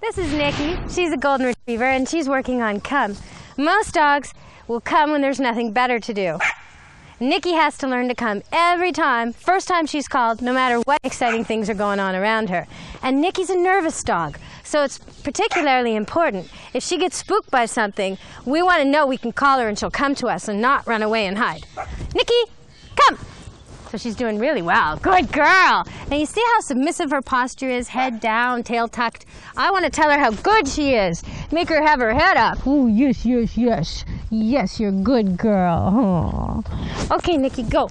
This is Nikki. She's a golden retriever and she's working on come. Most dogs will come when there's nothing better to do. Nikki has to learn to come every time, first time she's called, no matter what exciting things are going on around her. And Nikki's a nervous dog, so it's particularly important. If she gets spooked by something, we want to know we can call her and she'll come to us and not run away and hide. Nikki, come! So she's doing really well. Good girl! Now you see how submissive her posture is, head down, tail tucked. I want to tell her how good she is. Make her have her head up. Oh, yes, yes, yes. Yes, you're a good girl. Aww. Okay, Nikki, go.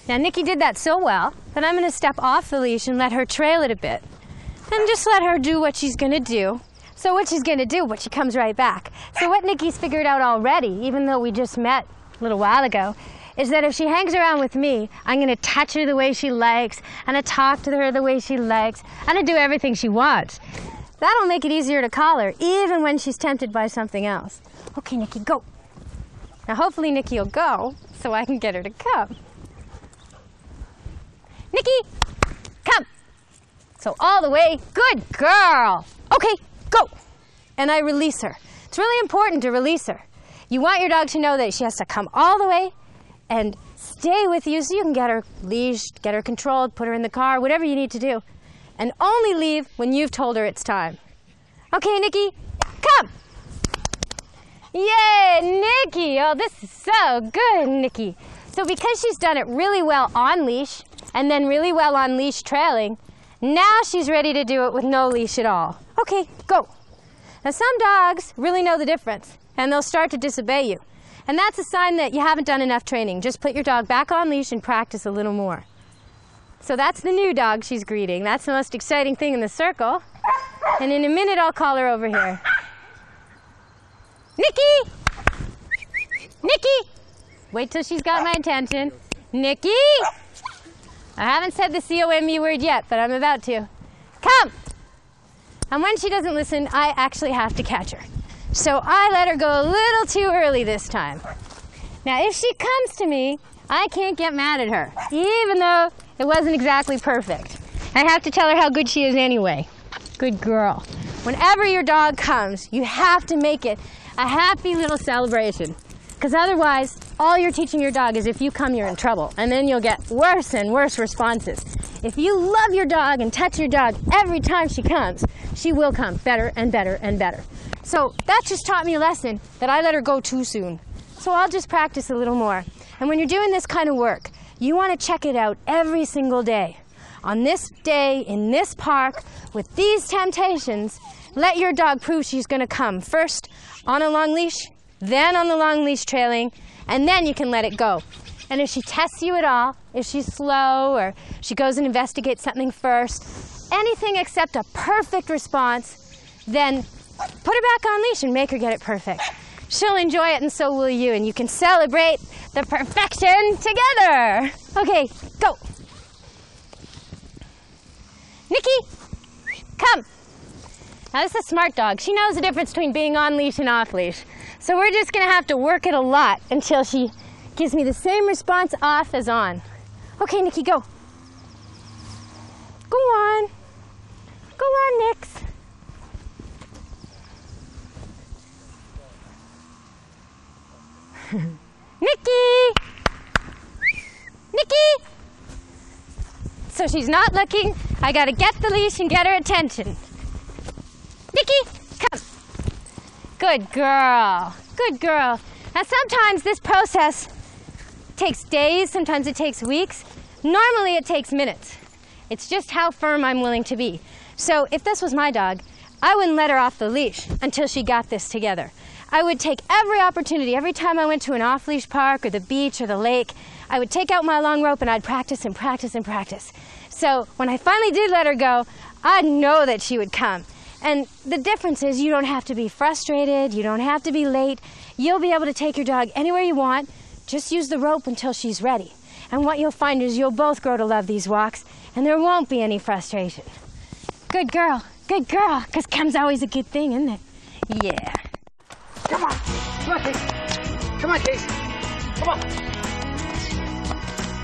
Now, Nikki did that so well that I'm going to step off the leash and let her trail it a bit. And just let her do what she's going to do. So what she's going to do, but she comes right back. So what Nikki's figured out already, even though we just met a little while ago, is that if she hangs around with me, I'm going to touch her the way she likes, and I talk to her the way she likes, and I do everything she wants. That'll make it easier to call her, even when she's tempted by something else. Okay, Nikki, go. Now hopefully Nikki will go, so I can get her to come. Nikki, come. So all the way, good girl. Okay, go. And I release her. It's really important to release her. You want your dog to know that she has to come all the way and stay with you so you can get her leashed, get her controlled, put her in the car, whatever you need to do. And only leave when you've told her it's time. Okay, Nikki, come. Yay, Nikki! Oh, this is so good, Nikki. So because she's done it really well on leash and then really well on leash trailing, now she's ready to do it with no leash at all. Okay, go. Now some dogs really know the difference and they'll start to disobey you. And that's a sign that you haven't done enough training. Just put your dog back on leash and practice a little more. So that's the new dog she's greeting. That's the most exciting thing in the circle. And in a minute I'll call her over here. Nikki! Nikki! Wait till she's got my attention. Nikki! I haven't said the C-O-M-E word yet, but I'm about to. Come! And when she doesn't listen, I actually have to catch her. So I let her go a little too early this time. Now if she comes to me, I can't get mad at her, even though it wasn't exactly perfect. I have to tell her how good she is anyway. Good girl. Whenever your dog comes, you have to make it a happy little celebration. Because otherwise, all you're teaching your dog is if you come, you're in trouble. And then you'll get worse and worse responses. If you love your dog and touch your dog every time she comes, she will come better and better and better. So that just taught me a lesson that I let her go too soon. So I'll just practice a little more. And when you're doing this kind of work, you want to check it out every single day. On this day, in this park, with these temptations, let your dog prove she's going to come first on a long leash, then on the long leash trailing, and then you can let it go. And if she tests you at all, if she's slow or she goes and investigates something first, anything except a perfect response, then put her back on leash and make her get it perfect. She'll enjoy it and so will you, and you can celebrate the perfection together. Okay, go. Nikki, come. Now this is a smart dog. She knows the difference between being on leash and off leash. So we're just gonna have to work it a lot until she gives me the same response off as on. Okay, Nikki, go. Go on. Go on, Nix. Nikki! Nikki! So she's not looking. I gotta get the leash and get her attention. Nikki, come. Good girl. Good girl. Now sometimes this process takes days, sometimes it takes weeks. Normally it takes minutes. It's just how firm I'm willing to be. So if this was my dog, I wouldn't let her off the leash until she got this together. I would take every opportunity, every time I went to an off-leash park or the beach or the lake, I would take out my long rope and I'd practice and practice and practice. So when I finally did let her go, I'd know that she would come. And the difference is you don't have to be frustrated, you don't have to be late. You'll be able to take your dog anywhere you want. Just use the rope until she's ready. And what you'll find is you'll both grow to love these walks and there won't be any frustration. Good girl, because come's always a good thing, isn't it? Yeah. Come on. Come on, Casey. Come on, Casey. Come on.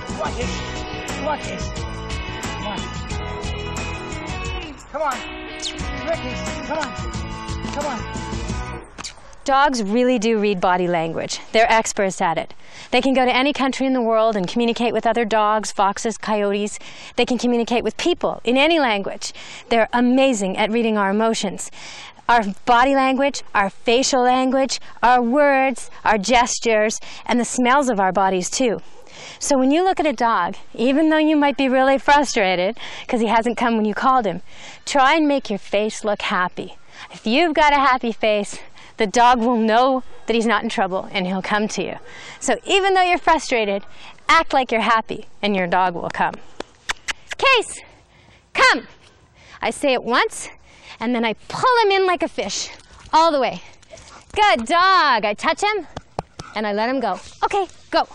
Come on, Casey. Come on, Casey. Come on. Come on. here, Casey. Come on. Come on. Dogs really do read body language. They're experts at it. They can go to any country in the world and communicate with other dogs, foxes, coyotes. They can communicate with people in any language. They're amazing at reading our emotions. Our body language, our facial language, our words, our gestures, and the smells of our bodies too. So when you look at a dog, even though you might be really frustrated because he hasn't come when you called him, try and make your face look happy. If you've got a happy face, the dog will know that he's not in trouble and he'll come to you. So even though you're frustrated, act like you're happy and your dog will come. Case, come. I say it once and then I pull him in like a fish all the way. Good dog. I touch him and I let him go. Okay, go.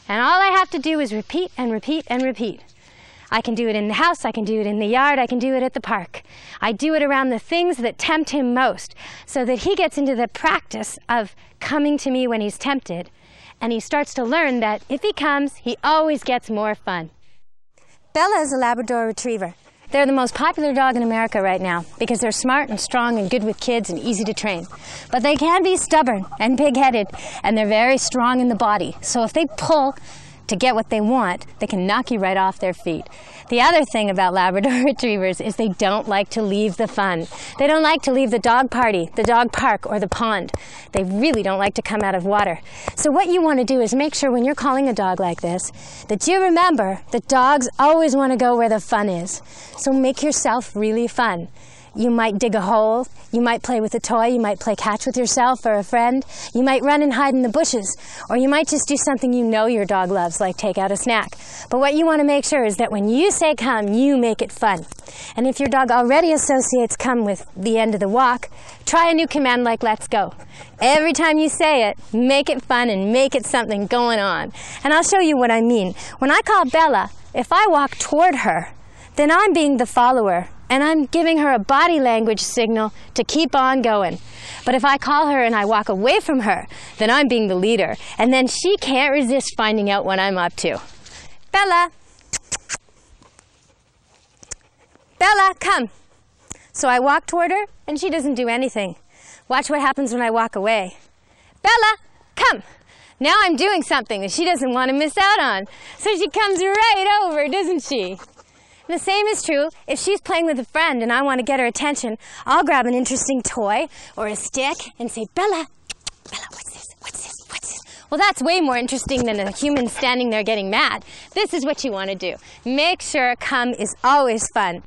And all I have to do is repeat and repeat and repeat. I can do it in the house, I can do it in the yard, I can do it at the park. I do it around the things that tempt him most so that he gets into the practice of coming to me when he's tempted, and he starts to learn that if he comes, he always gets more fun. Bella is a Labrador Retriever. They're the most popular dog in America right now because they're smart and strong and good with kids and easy to train. But they can be stubborn and pig-headed, and they're very strong in the body. So if they pull to get what they want, they can knock you right off their feet. The other thing about Labrador Retrievers is they don't like to leave the fun. They don't like to leave the dog party, the dog park, or the pond. They really don't like to come out of water. So what you want to do is make sure when you're calling a dog like this, that you remember that dogs always want to go where the fun is. So make yourself really fun. You might dig a hole, you might play with a toy, you might play catch with yourself or a friend, you might run and hide in the bushes, or you might just do something you know your dog loves, like take out a snack. But what you want to make sure is that when you say come, you make it fun. And if your dog already associates come with the end of the walk, try a new command like let's go. Every time you say it, make it fun and make it something going on. And I'll show you what I mean. When I call Bella, if I walk toward her, then I'm being the follower. And I'm giving her a body language signal to keep on going. But if I call her and I walk away from her, then I'm being the leader. And then she can't resist finding out what I'm up to. Bella. Bella, come. So I walk toward her and she doesn't do anything. Watch what happens when I walk away. Bella, come. Now I'm doing something that she doesn't want to miss out on. So she comes right over, doesn't she? The same is true if she's playing with a friend and I want to get her attention. I'll grab an interesting toy or a stick and say, Bella, Bella, what's this? What's this? What's this? Well, that's way more interesting than a human standing there getting mad. This is what you want to do. Make sure come is always fun.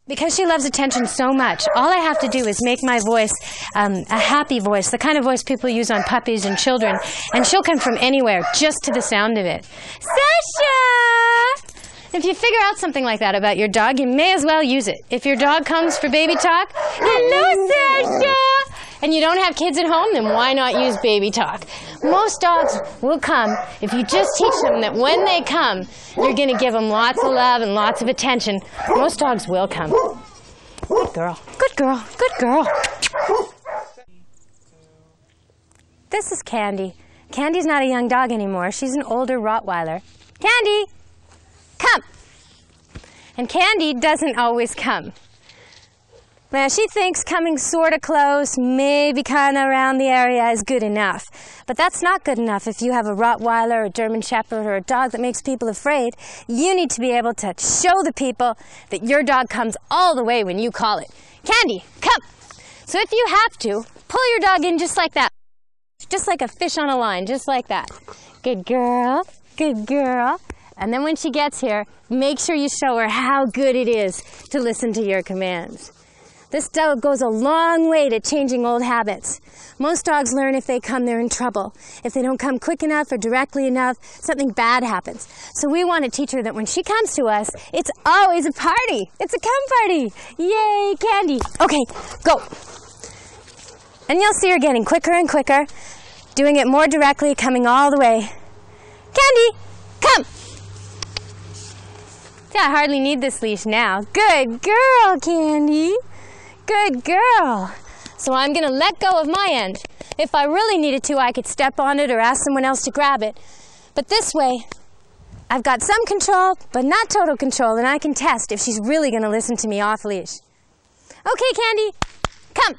Because she loves attention so much, all I have to do is make my voice a happy voice, the kind of voice people use on puppies and children, and she'll come from anywhere just to the sound of it. Sasha! If you figure out something like that about your dog, you may as well use it. If your dog comes for baby talk, hello, Sasha! And you don't have kids at home, then why not use baby talk? Most dogs will come if you just teach them that when they come, you're going to give them lots of love and lots of attention. Most dogs will come. Good girl. Good girl. Good girl. This is Candy. Candy's not a young dog anymore. She's an older Rottweiler. Candy! Come. And Candy doesn't always come. Now, she thinks coming sort of close, maybe kind of around the area is good enough. But that's not good enough if you have a Rottweiler, a German Shepherd, or a dog that makes people afraid. You need to be able to show the people that your dog comes all the way when you call it. Candy, come. So if you have to, pull your dog in just like that. Just like a fish on a line, just like that. Good girl, good girl. And then when she gets here, make sure you show her how good it is to listen to your commands. This dog goes a long way to changing old habits. Most dogs learn if they come, they're in trouble. If they don't come quick enough or directly enough, something bad happens. So we want to teach her that when she comes to us, it's always a party. It's a come party. Yay, Candy. Okay, go. And you'll see her getting quicker and quicker, doing it more directly, coming all the way. Candy, come. I hardly need this leash now. Good girl, Candy. Good girl. So I'm going to let go of my end. If I really needed to, I could step on it or ask someone else to grab it. But this way, I've got some control, but not total control, and I can test if she's really going to listen to me off leash. Okay, Candy, come.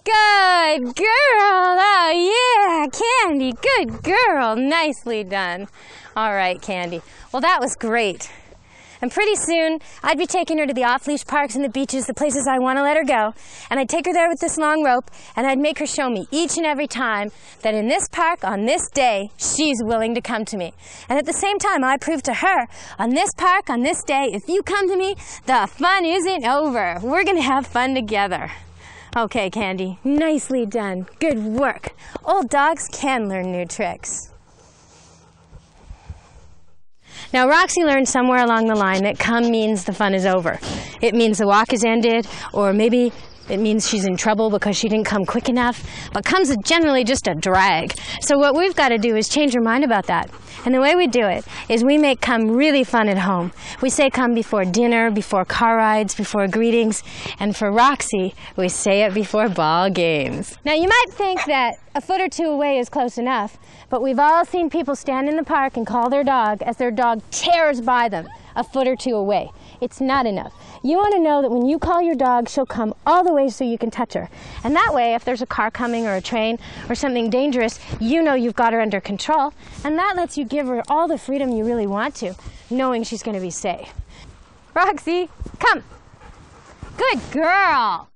Good girl. Oh, yeah, Candy, good girl. Nicely done. All right, Candy. Well, that was great. And pretty soon, I'd be taking her to the off-leash parks and the beaches, the places I want to let her go. And I'd take her there with this long rope, and I'd make her show me each and every time that in this park, on this day, she's willing to come to me. And at the same time, I prove to her, on this park, on this day, if you come to me, the fun isn't over. We're going to have fun together. Okay, Candy, nicely done. Good work. Old dogs can learn new tricks. Now, Roxy learned somewhere along the line that come means the fun is over. It means the walk is ended, or maybe it means she's in trouble because she didn't come quick enough. But come's generally just a drag. So what we've got to do is change her mind about that. And the way we do it is we make come really fun at home. We say come before dinner, before car rides, before greetings. And for Roxy, we say it before ball games. Now, you might think that a foot or two away is close enough, but we've all seen people stand in the park and call their dog as their dog tears by them a foot or two away. It's not enough. You want to know that when you call your dog, she'll come all the way so you can touch her. And that way, if there's a car coming or a train or something dangerous, you know you've got her under control. And that lets you give her all the freedom you really want to, knowing she's going to be safe. Roxy, come. Good girl.